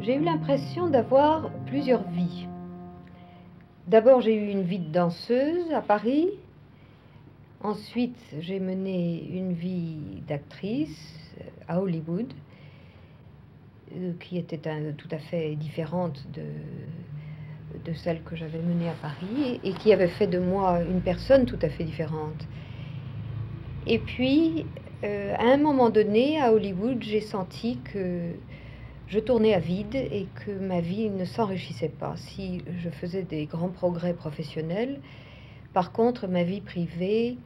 J'ai eu l'impression d'avoir plusieurs vies. D'abord, j'ai eu une vie de danseuse à Paris. Ensuite, j'ai mené une vie d'actrice à Hollywood, qui était tout à fait différente de celle que j'avais menée à Paris et qui avait fait de moi une personne tout à fait différente. Et puis, à un moment donné, à Hollywood, j'ai senti que je tournais à vide et que ma vie ne s'enrichissait pas. Si je faisais des grands progrès professionnels, par contre, ma vie privée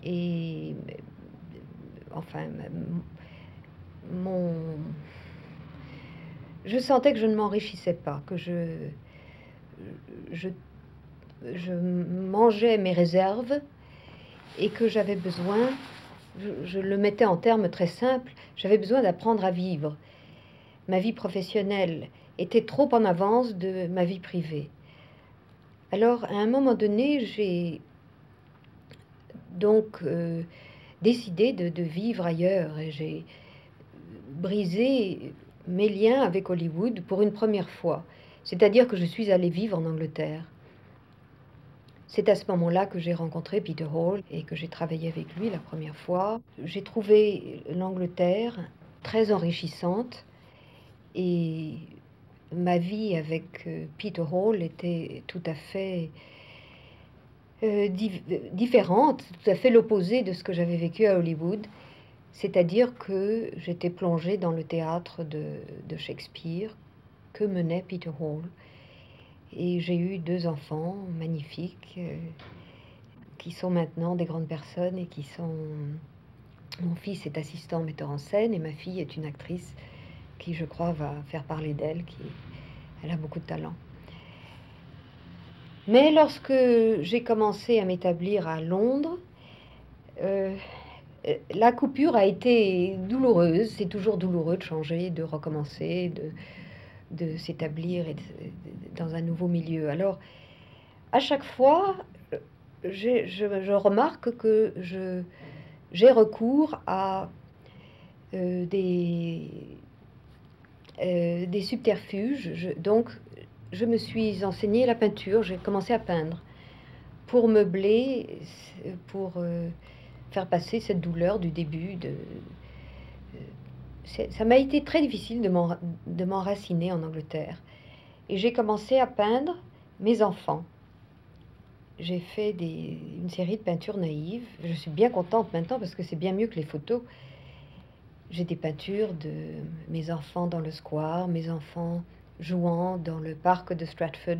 et enfin, mon, je sentais que je ne m'enrichissais pas, que je, je mangeais mes réserves et que j'avais besoin, je le mettais en termes très simples, j'avais besoin d'apprendre à vivre. Ma vie professionnelle était trop en avance de ma vie privée. Alors, à un moment donné, j'ai donc décidé de vivre ailleurs et j'ai brisé mes liens avec Hollywood pour une première fois. C'est-à-dire que je suis allée vivre en Angleterre. C'est à ce moment-là que j'ai rencontré Peter Hall et que j'ai travaillé avec lui la première fois. J'ai trouvé l'Angleterre très enrichissante et ma vie avec Peter Hall était tout à fait différente, tout à fait l'opposé de ce que j'avais vécu à Hollywood. C'est-à-dire que j'étais plongée dans le théâtre de Shakespeare que menait Peter Hall. Et j'ai eu 2 enfants magnifiques qui sont maintenant des grandes personnes et qui sont... Mon fils est assistant metteur en scène et ma fille est une actrice qui, je crois, va faire parler d'elle, elle a beaucoup de talent. Mais lorsque j'ai commencé à m'établir à Londres, la coupure a été douloureuse. C'est toujours douloureux de changer, de recommencer, de s'établir dans un nouveau milieu. Alors, à chaque fois, je remarque que j'ai recours à des subterfuges. Donc, je me suis enseignée la peinture, j'ai commencé à peindre pour meubler, pour faire passer cette douleur du début. Ça m'a été très difficile de m'enraciner en Angleterre. Et j'ai commencé à peindre mes enfants. J'ai fait une série de peintures naïves. Je suis bien contente maintenant parce que c'est bien mieux que les photos. J'ai des peintures de mes enfants dans le square, mes enfants jouant dans le parc de Stratford,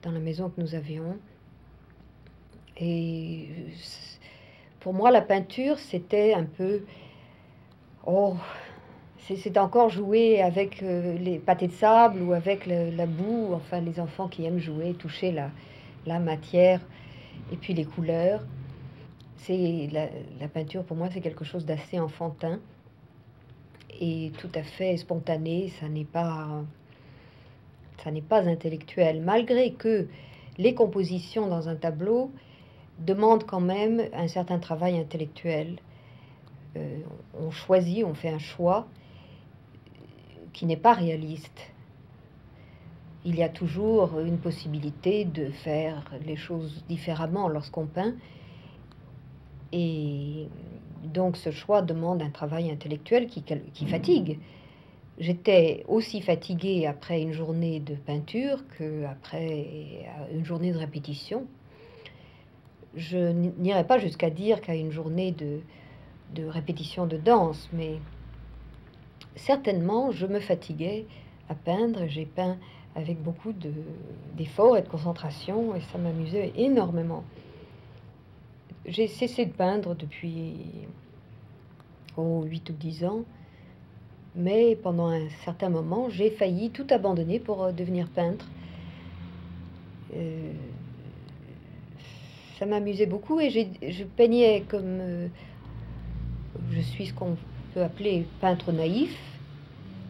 dans la maison que nous avions. Et pour moi, la peinture, c'était un peu... Oh, c'est encore jouer avec les pâtés de sable ou avec la boue. Enfin, les enfants qui aiment jouer, toucher la matière et puis les couleurs. La peinture, pour moi, c'est quelque chose d'assez enfantin et tout à fait spontané. Ça n'est pas intellectuel, malgré que les compositions dans un tableau demandent quand même un certain travail intellectuel. On choisit, on fait un choix qui n'est pas réaliste. Il y a toujours une possibilité de faire les choses différemment lorsqu'on peint. Et donc ce choix demande un travail intellectuel qui fatigue. J'étais aussi fatiguée après une journée de peinture qu'après une journée de répétition. Je n'irai pas jusqu'à dire qu'à une journée de répétition de danse, mais certainement je me fatiguais à peindre. J'ai peint avec beaucoup d'efforts et de concentration et ça m'amusait énormément. J'ai cessé de peindre depuis 8 ou 10 ans, mais pendant un certain moment, j'ai failli tout abandonner pour devenir peintre. Ça m'amusait beaucoup et je peignais comme... je suis ce qu'on peut appeler peintre naïf.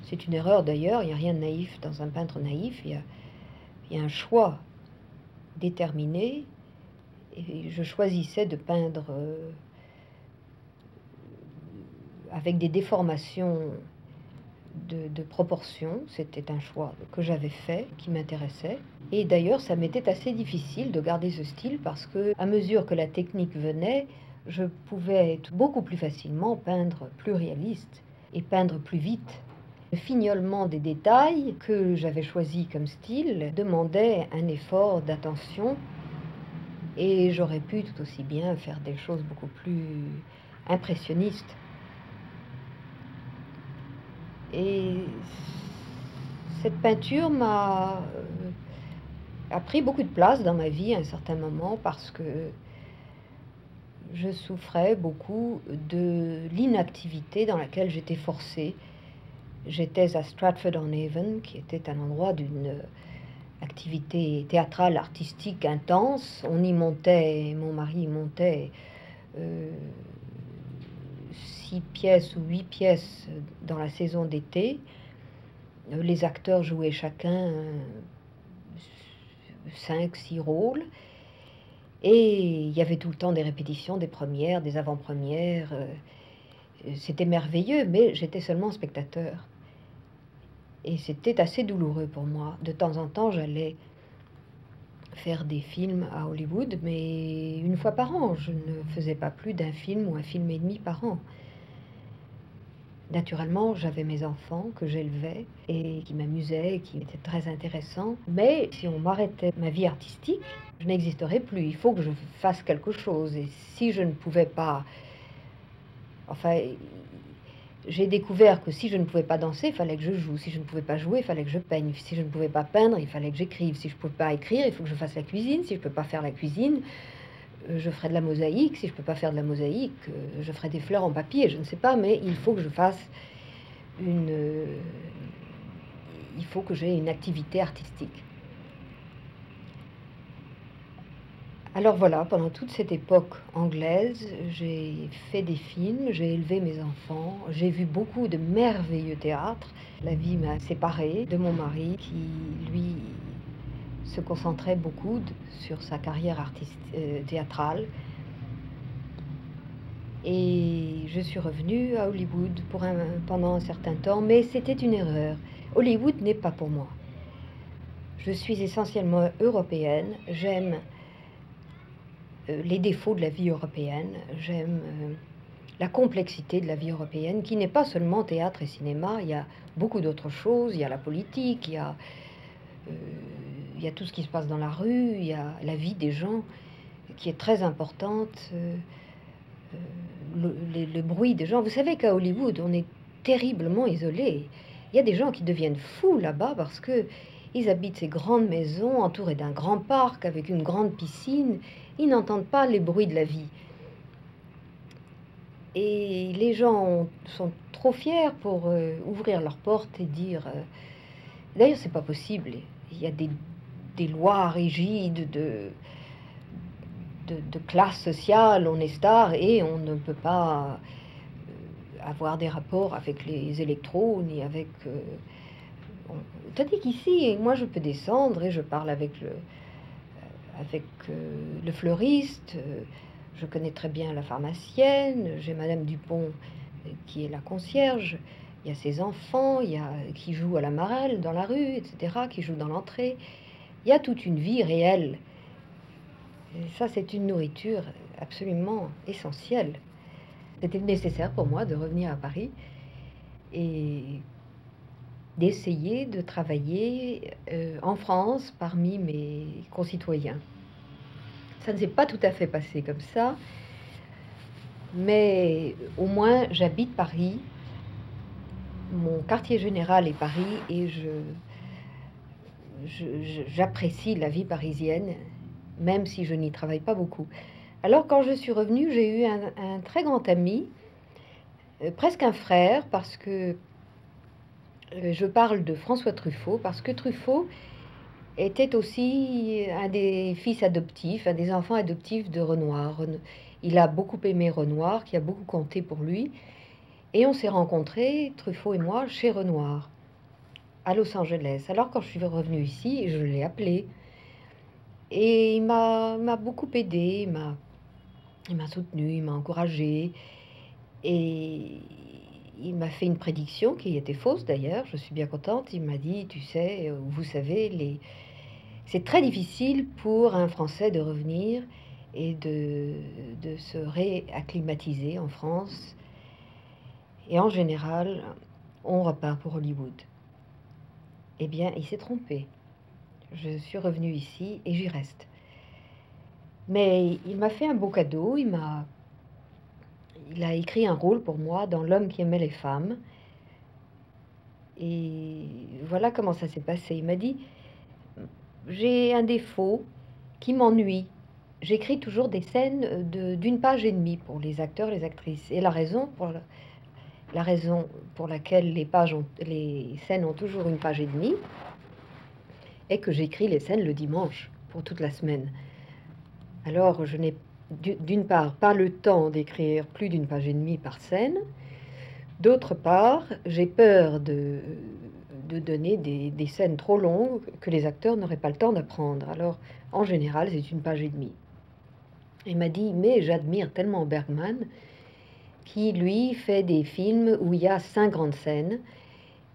C'est une erreur d'ailleurs, il n'y a rien de naïf dans un peintre naïf. Il y a un choix déterminé et je choisissais de peindre avec des déformations de proportion. C'était un choix que j'avais fait, qui m'intéressait. Et d'ailleurs, ça m'était assez difficile de garder ce style parce que, à mesure que la technique venait, je pouvais beaucoup plus facilement peindre plus réaliste et peindre plus vite. Le fignolement des détails que j'avais choisi comme style demandait un effort d'attention et j'aurais pu tout aussi bien faire des choses beaucoup plus impressionnistes. Et cette peinture a pris beaucoup de place dans ma vie à un certain moment parce que je souffrais beaucoup de l'inactivité dans laquelle j'étais forcée. J'étais à Stratford-on-Avon, qui était un endroit d'une activité théâtrale, artistique intense. On y montait, mon mari y montait 6 pièces ou 8 pièces dans la saison d'été. Les acteurs jouaient chacun 5, 6 rôles. Et il y avait tout le temps des répétitions, des premières, des avant-premières. C'était merveilleux, mais j'étais seulement spectateur. Et c'était assez douloureux pour moi. De temps en temps, j'allais faire des films à Hollywood, mais une fois par an. Je ne faisais pas plus d'un film ou un film et demi par an. Naturellement, j'avais mes enfants que j'élevais et qui m'amusaient, qui étaient très intéressants. Mais si on m'arrêtait ma vie artistique, je n'existerais plus. Il faut que je fasse quelque chose. Et si je ne pouvais pas... Enfin, j'ai découvert que si je ne pouvais pas danser, il fallait que je joue. Si je ne pouvais pas jouer, il fallait que je peigne. Si je ne pouvais pas peindre, il fallait que j'écrive. Si je ne pouvais pas écrire, il faut que je fasse la cuisine. Si je ne peux pas faire la cuisine, je ferai de la mosaïque. Si je ne peux pas faire de la mosaïque, je ferai des fleurs en papier. Je ne sais pas, mais il faut que je fasse il faut que j'ai une activité artistique. Alors voilà, pendant toute cette époque anglaise, j'ai fait des films, j'ai élevé mes enfants, j'ai vu beaucoup de merveilleux théâtre. La vie m'a séparée de mon mari qui, lui, se concentrait beaucoup sur sa carrière théâtrale. Et je suis revenue à Hollywood pendant un certain temps, mais c'était une erreur. Hollywood n'est pas pour moi. Je suis essentiellement européenne, j'aime les défauts de la vie européenne, j'aime la complexité de la vie européenne, qui n'est pas seulement théâtre et cinéma, il y a beaucoup d'autres choses, il y a la politique, il y a tout ce qui se passe dans la rue, il y a la vie des gens qui est très importante, le bruit des gens. Vous savez qu'à Hollywood, on est terriblement isolé. Il y a des gens qui deviennent fous là-bas parce que ils habitent ces grandes maisons entourées d'un grand parc avec une grande piscine. Ils n'entendent pas les bruits de la vie. Et les gens sont trop fiers pour ouvrir leurs portes et dire... D'ailleurs, c'est pas possible. Il y a des lois rigides de classe sociale. On est star et on ne peut pas avoir des rapports avec les électros ni avec... Tandis qu'ici, moi, je peux descendre et je parle avec le fleuriste, je connais très bien la pharmacienne, j'ai Madame Dupont qui est la concierge, il y a ses enfants, qui jouent à la marelle dans la rue, etc., qui jouent dans l'entrée. Il y a toute une vie réelle. Et ça, c'est une nourriture absolument essentielle. C'était nécessaire pour moi de revenir à Paris et d'essayer de travailler en France parmi mes concitoyens. Ça ne s'est pas tout à fait passé comme ça, mais au moins j'habite Paris, mon quartier général est Paris et j'apprécie la vie parisienne, même si je n'y travaille pas beaucoup. Alors quand je suis revenue, j'ai eu un très grand ami, presque un frère, parce que je parle de François Truffaut, parce que Truffaut était aussi un des fils adoptifs, un des enfants adoptifs de Renoir. Il a beaucoup aimé Renoir, qui a beaucoup compté pour lui. Et on s'est rencontrés, Truffaut et moi, chez Renoir, à Los Angeles. Alors quand je suis revenue ici, je l'ai appelé. Et il m'a beaucoup aidé, il m'a soutenu, il m'a encouragé. Et il m'a fait une prédiction qui était fausse d'ailleurs, je suis bien contente. Il m'a dit, tu sais, vous savez, c'est très difficile pour un Français de revenir et de se réacclimatiser en France. Et en général, on repart pour Hollywood. Eh bien, il s'est trompé. Je suis revenue ici et j'y reste. Mais il m'a fait un beau cadeau, il a écrit un rôle pour moi dans L'homme qui aimait les femmes. Et voilà comment ça s'est passé. Il m'a dit, j'ai un défaut qui m'ennuie. J'écris toujours des scènes d'une page et demie pour les acteurs, les actrices. Et la raison pour laquelle les scènes ont toujours une page et demie est que j'écris les scènes le dimanche pour toute la semaine. Alors je n'ai d'une part pas le temps d'écrire plus d'une page et demie par scène. D'autre part, j'ai peur de donner des scènes trop longues que les acteurs n'auraient pas le temps d'apprendre. Alors, en général, c'est une page et demie. Il m'a dit, mais j'admire tellement Bergman, qui, lui, fait des films où il y a 5 grandes scènes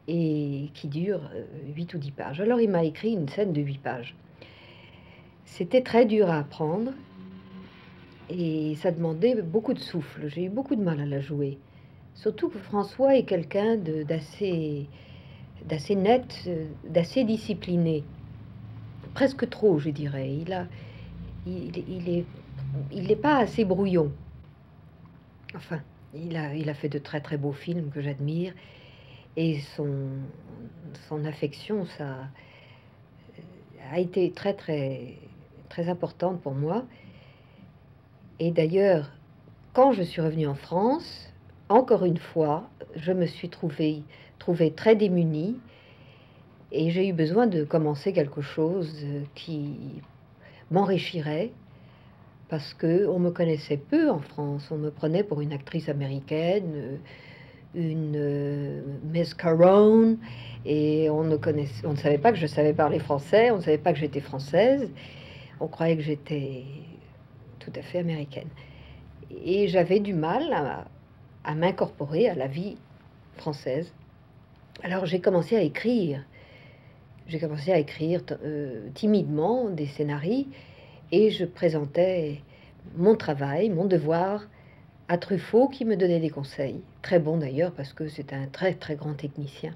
et qui durent 8 ou 10 pages. Alors, il m'a écrit une scène de 8 pages. C'était très dur à apprendre et ça demandait beaucoup de souffle. J'ai eu beaucoup de mal à la jouer. Surtout que François est quelqu'un d'assez net, d'assez discipliné. Presque trop, je dirais. Il n'est pas assez brouillon. Enfin, il a fait de très très beaux films que j'admire. Et son affection, ça a été très très très importante pour moi. Et d'ailleurs, quand je suis revenue en France, encore une fois, je me suis trouvée très démunie et j'ai eu besoin de commencer quelque chose qui m'enrichirait parce que on me connaissait peu en France. On me prenait pour une actrice américaine, une Miss Caron, et on ne savait pas que je savais parler français, on ne savait pas que j'étais française, on croyait que j'étais tout à fait américaine. Et j'avais du mal à m'incorporer à la vie française. Alors j'ai commencé à écrire. J'ai commencé à écrire timidement des scénarios et je présentais mon travail, mon devoir à Truffaut qui me donnait des conseils. Très bon d'ailleurs parce que c'est un très très grand technicien.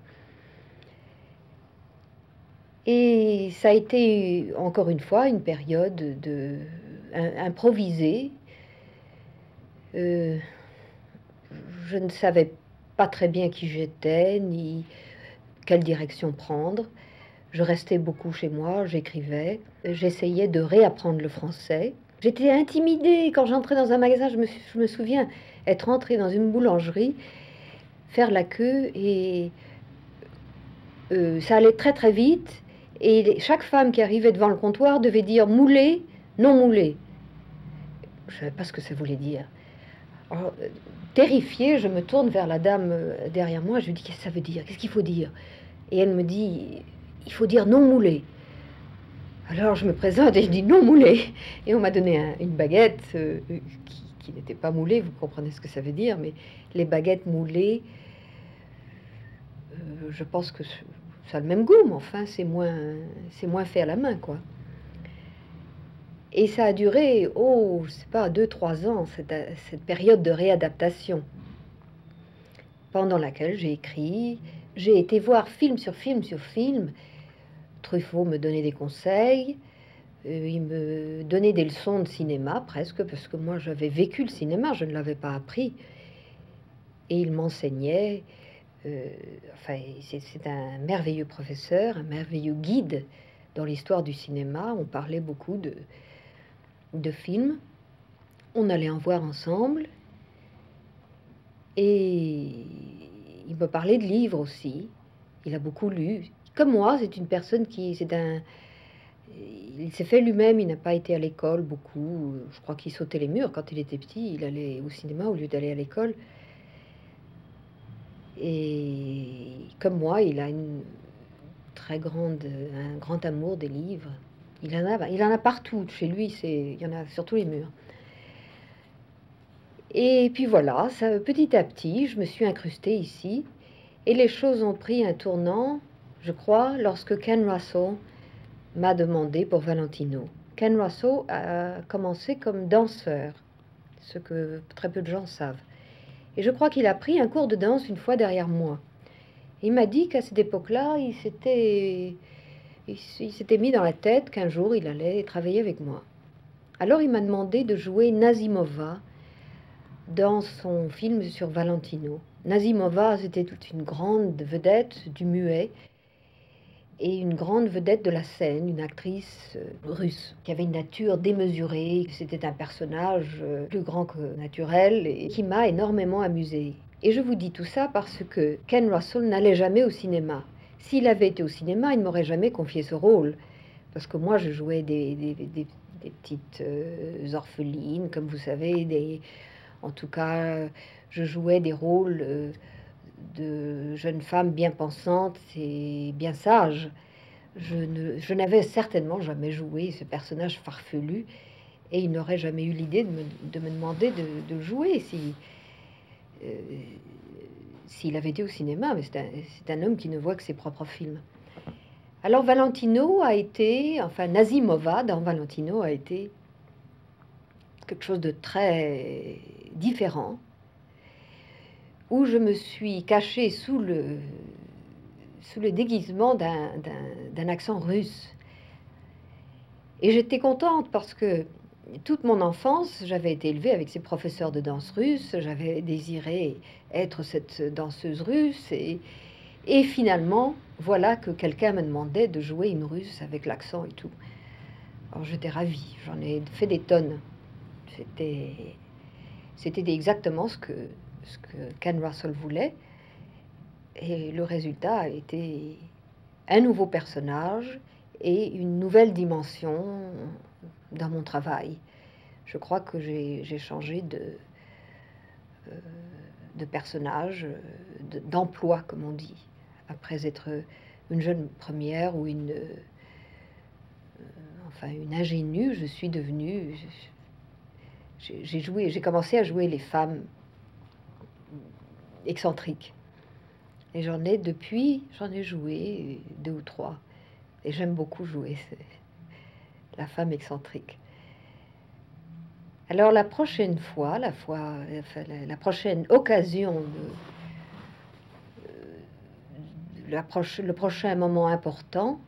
Et ça a été encore une fois une période improvisée. Je ne savais pas très bien qui j'étais, ni quelle direction prendre. Je restais beaucoup chez moi, j'écrivais, j'essayais de réapprendre le français. J'étais intimidée quand j'entrais dans un magasin, je me souviens être entrée dans une boulangerie, faire la queue et ça allait très très vite et chaque femme qui arrivait devant le comptoir devait dire moulé, non moulé. Je ne savais pas ce que ça voulait dire. Alors, terrifiée, je me tourne vers la dame derrière moi, je lui dis qu'est-ce que ça veut dire, qu'est-ce qu'il faut dire? Et elle me dit, il faut dire non moulé. Alors je me présente et je dis non moulé. Et on m'a donné une baguette qui n'était pas moulée, vous comprenez ce que ça veut dire, mais les baguettes moulées, je pense que ça a le même goût, mais enfin c'est moins fait à la main, quoi. Et ça a duré, je sais pas, 2-3 ans, cette période de réadaptation, pendant laquelle j'ai écrit, j'ai été voir film sur film sur film. Truffaut me donnait des conseils, il me donnait des leçons de cinéma presque, parce que moi j'avais vécu le cinéma, je ne l'avais pas appris. Et il m'enseignait, enfin c'est un merveilleux professeur, un merveilleux guide dans l'histoire du cinéma. On parlait beaucoup de films, on allait en voir ensemble, et il me parlait de livres aussi. Il a beaucoup lu. Comme moi, c'est une personne il s'est fait lui-même, il n'a pas été à l'école beaucoup. Je crois qu'il sautait les murs quand il était petit, il allait au cinéma au lieu d'aller à l'école. Et comme moi, il a un grand amour des livres. Il en a partout chez lui, il y en a sur tous les murs. Et puis voilà, ça, petit à petit, je me suis incrustée ici. Et les choses ont pris un tournant, je crois, lorsque Ken Russell m'a demandé pour Valentino. Ken Russell a commencé comme danseur, ce que très peu de gens savent. Et je crois qu'il a pris un cours de danse une fois derrière moi. Il m'a dit qu'à cette époque-là, il s'était mis dans la tête qu'un jour il allait travailler avec moi. Alors il m'a demandé de jouer Nazimova dans son film sur Valentino. Nazimova, c'était toute une grande vedette du muet et une grande vedette de la scène, une actrice russe qui avait une nature démesurée. C'était un personnage plus grand que naturel et qui m'a énormément amusée. Et je vous dis tout ça parce que Ken Russell n'allait jamais au cinéma. S'il avait été au cinéma, il ne m'aurait jamais confié ce rôle. Parce que moi, je jouais des petites orphelines, comme vous savez, en tout cas, je jouais des rôles de jeunes femmes bien pensantes et bien sages. Je n'avais certainement jamais joué ce personnage farfelu et il n'aurait jamais eu l'idée de me demander de jouer s'il avait été au cinéma. Mais c'est un homme qui ne voit que ses propres films. Alors Valentino a été, enfin Nazimova dans Valentino a été quelque chose de très différent, où je me suis cachée sous le déguisement d'un accent russe. Et j'étais contente parce que toute mon enfance, j'avais été élevée avec ces professeurs de danse russe, j'avais désiré être cette danseuse russe, et finalement, voilà que quelqu'un me demandait de jouer une russe avec l'accent et tout. Alors j'étais ravie, j'en ai fait des tonnes. C'était exactement ce que Ken Russell voulait. Et le résultat a été un nouveau personnage et une nouvelle dimension dans mon travail. Je crois que j'ai changé de personnage, d'emploi, comme on dit. Après être une jeune première ou une ingénue, je suis devenue... J'ai commencé à jouer les femmes excentriques. Et j'en ai joué 2 ou 3. Et j'aime beaucoup jouer la femme excentrique. Alors la prochaine fois, la prochaine occasion, le prochain moment important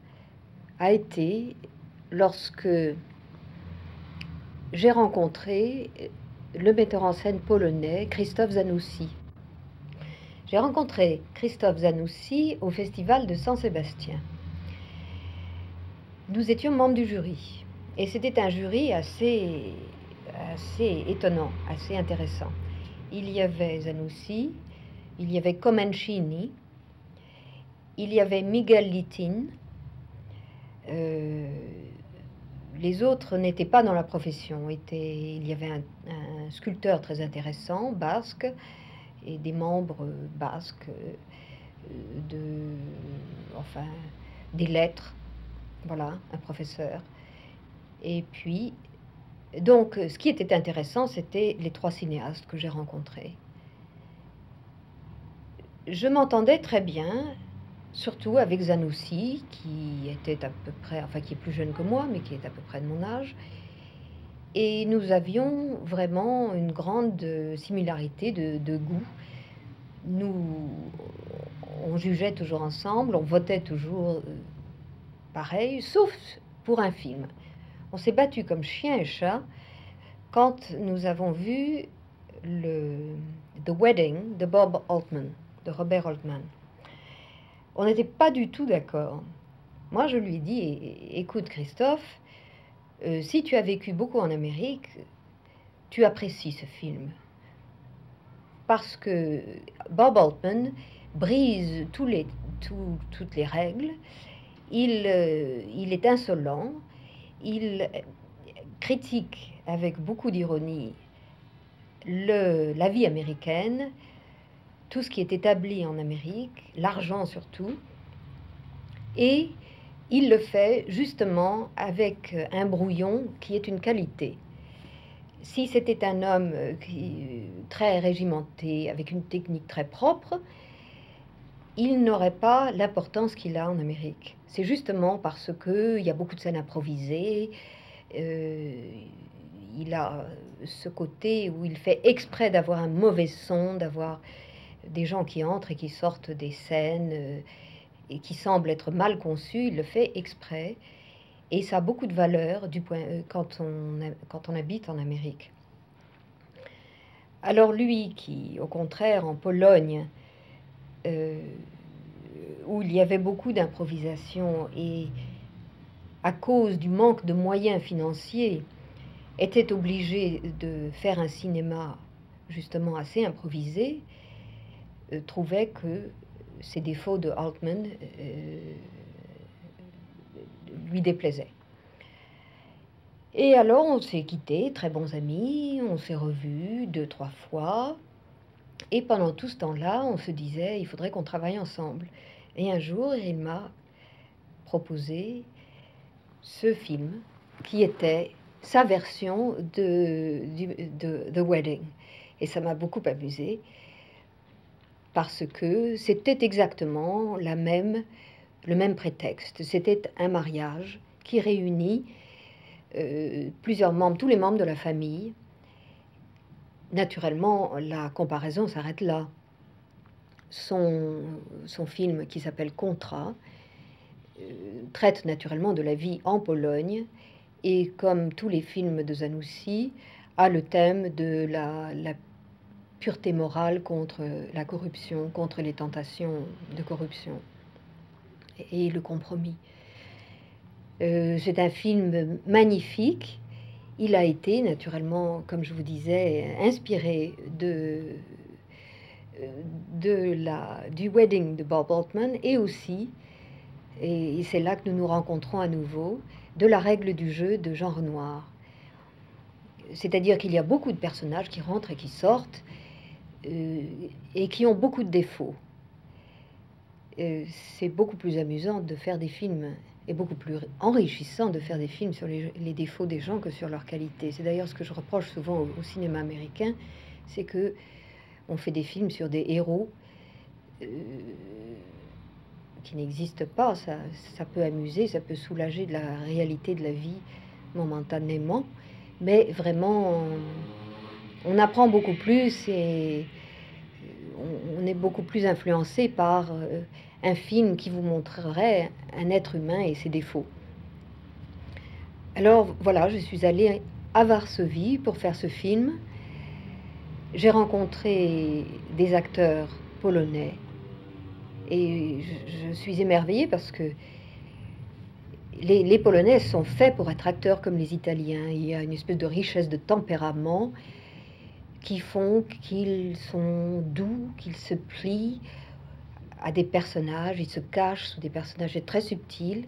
a été lorsque j'ai rencontré le metteur en scène polonais Krzysztof Zanussi. J'ai rencontré Krzysztof Zanussi au festival de Saint-Sébastien. Nous étions membres du jury et c'était un jury assez étonnant, assez intéressant. Il y avait Zanussi, il y avait Comencini, il y avait Miguel Litin. Les autres n'étaient pas dans la profession. Il y avait un sculpteur très intéressant, basque, et des membres basques des lettres, voilà, un professeur. Et puis, donc, ce qui était intéressant, c'était les 3 cinéastes que j'ai rencontrés. Je m'entendais très bien, surtout avec Zanussi, qui était à peu près, enfin qui est plus jeune que moi, mais qui est à peu près de mon âge. Et nous avions vraiment une grande similarité de goût. On jugeait toujours ensemble, on votait toujours pareil, sauf pour un film. On s'est battu comme chien et chat quand nous avons vu The Wedding de Bob Altman, de Robert Altman. On n'était pas du tout d'accord. Moi, je lui ai dit, écoute Christophe, si tu as vécu beaucoup en Amérique, tu apprécies ce film. Parce que Bob Altman brise toutes les règles, il est insolent, il critique avec beaucoup d'ironie la vie américaine, tout ce qui est établi en Amérique, l'argent surtout, et il le fait justement avec un brouillon qui est une qualité. si c'était un homme très régimenté, avec une technique très propre, il n'aurait pas l'importance qu'il a en Amérique. C'est justement parce qu'il y a beaucoup de scènes improvisées, il a ce côté où il fait exprès d'avoir un mauvais son, d'avoir des gens qui entrent et qui sortent des scènes et qui semblent être mal conçus, il le fait exprès. Et ça a beaucoup de valeur quand on habite en Amérique. Alors lui qui, au contraire, en Pologne, où il y avait beaucoup d'improvisation et à cause du manque de moyens financiers, était obligé de faire un cinéma justement assez improvisé, trouvait que ces défauts de Altman lui déplaisaient. Et alors on s'est quittés, très bons amis, on s'est revus 2-3 fois, et pendant tout ce temps-là, on se disait, il faudrait qu'on travaille ensemble. Et un jour, il m'a proposé ce film, qui était sa version de The Wedding. Et ça m'a beaucoup amusé, parce que c'était exactement le même prétexte. C'était un mariage qui réunit plusieurs membres, tous les membres de la famille. Naturellement, la comparaison s'arrête là. Son film, qui s'appelle Contrat, traite naturellement de la vie en Pologne et, comme tous les films de Zanussi, a le thème de la pureté morale contre la corruption, contre les tentations de corruption et le compromis. C'est un film magnifique. Il a été naturellement, comme je vous disais, inspiré du Wedding de Bob Altman, et aussi, et c'est là que nous nous rencontrons à nouveau, de La règle du jeu de Jean Renoir. C'est-à-dire qu'il y a beaucoup de personnages qui rentrent et qui sortent et qui ont beaucoup de défauts. C'est beaucoup plus amusant de faire des films et beaucoup plus enrichissant de faire des films sur les défauts des gens que sur leurs qualités. C'est d'ailleurs ce que je reproche souvent au cinéma américain, c'est que on fait des films sur des héros qui n'existent pas. Ça peut amuser, ça peut soulager de la réalité de la vie momentanément, mais vraiment on apprend beaucoup plus et on est beaucoup plus influencé par un film qui vous montrerait un être humain et ses défauts. Alors voilà, je suis allée à Varsovie pour faire ce film. J'ai rencontré des acteurs polonais et je suis émerveillée parce que les Polonais sont faits pour être acteurs comme les Italiens. Il y a une espèce de richesse de tempérament qui font qu'ils sont doux, qu'ils se plient à des personnages, ils se cachent sous des personnages très subtils,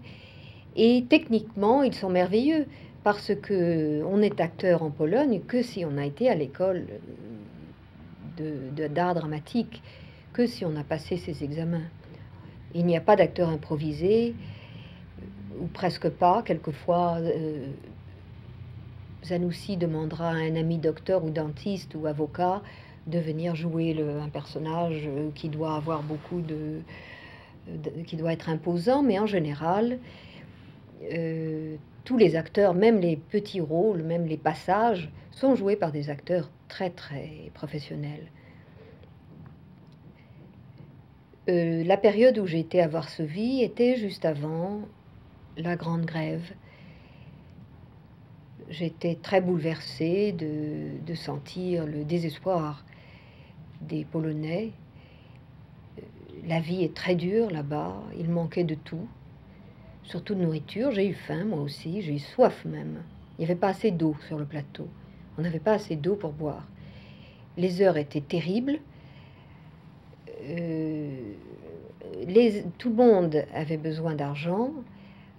et techniquement ils sont merveilleux parce que on est acteur en Pologne que si on a été à l'école d'art dramatique, que si on a passé ses examens. Il n'y a pas d'acteur improvisé, ou presque pas. Quelquefois Zanussi demandera à un ami docteur ou dentiste ou avocat de venir jouer un personnage qui doit avoir beaucoup qui doit être imposant, mais en général, tous les acteurs, même les petits rôles, même les passages, sont joués par des acteurs très très professionnels. La période où j'étais à Varsovie était juste avant la Grande Grève. J'étais très bouleversée de sentir le désespoir des Polonais. La vie est très dure là-bas, il manquait de tout, surtout de nourriture. J'ai eu faim, moi aussi, j'ai eu soif même. Il n'y avait pas assez d'eau sur le plateau, on n'avait pas assez d'eau pour boire. Les heures étaient terribles, tout le monde avait besoin d'argent,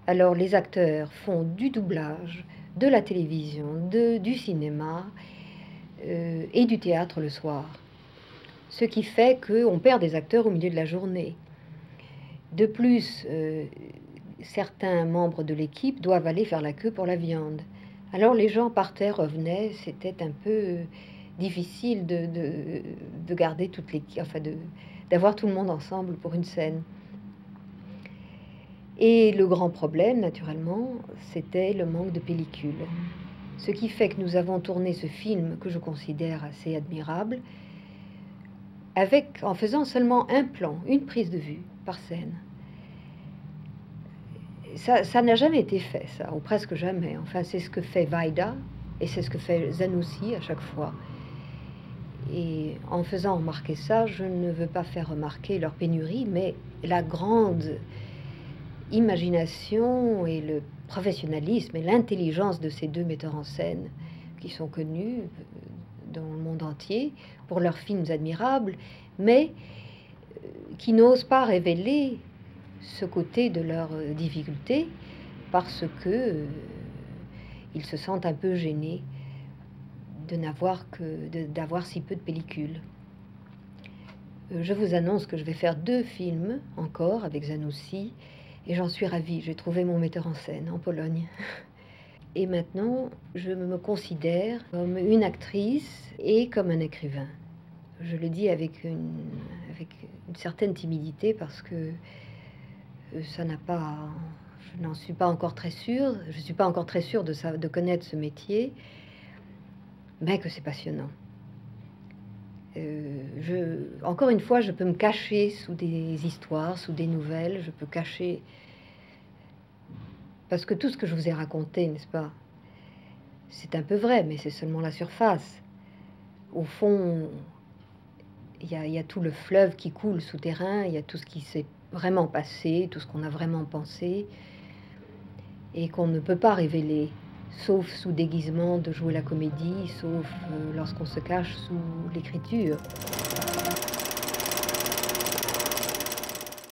alors les acteurs font du doublage, de la télévision, du cinéma et du théâtre le soir. Ce qui fait qu'on perd des acteurs au milieu de la journée. De plus, certains membres de l'équipe doivent aller faire la queue pour la viande. Alors les gens partaient, revenaient, c'était un peu difficile de garder toutes les, enfin d'avoir tout le monde ensemble pour une scène. Et le grand problème, naturellement, c'était le manque de pellicule. Ce qui fait que nous avons tourné ce film que je considère assez admirable, en faisant seulement un plan, une prise de vue par scène. Ça n'a jamais été fait, ça, ou presque jamais. Enfin, c'est ce que fait Vaida, et c'est ce que fait Zanussi à chaque fois. Et en faisant remarquer ça, je ne veux pas faire remarquer leur pénurie, mais la grande imagination et le professionnalisme et l'intelligence de ces deux metteurs en scène qui sont connus dans le monde entier pour leurs films admirables, mais qui n'osent pas révéler ce côté de leurs difficultés parce que ils se sentent un peu gênés d'avoir si peu de pellicules. Je vous annonce que je vais faire 2 films encore avec Zanussi et j'en suis ravie. J'ai trouvé mon metteur en scène en Pologne. Et maintenant, je me considère comme une actrice et comme un écrivain. Je le dis avec une certaine timidité parce que ça n'a pas... Je n'en suis pas encore très sûre. Je ne suis pas encore très sûre de connaître ce métier, mais que c'est passionnant. Encore une fois, je peux me cacher sous des histoires, sous des nouvelles. Je peux cacher... Parce que tout ce que je vous ai raconté, n'est-ce pas, c'est un peu vrai, mais c'est seulement la surface. Au fond, il y a tout le fleuve qui coule souterrain, il y a tout ce qui s'est vraiment passé, tout ce qu'on a vraiment pensé, et qu'on ne peut pas révéler, sauf sous déguisement de jouer la comédie, sauf lorsqu'on se cache sous l'écriture.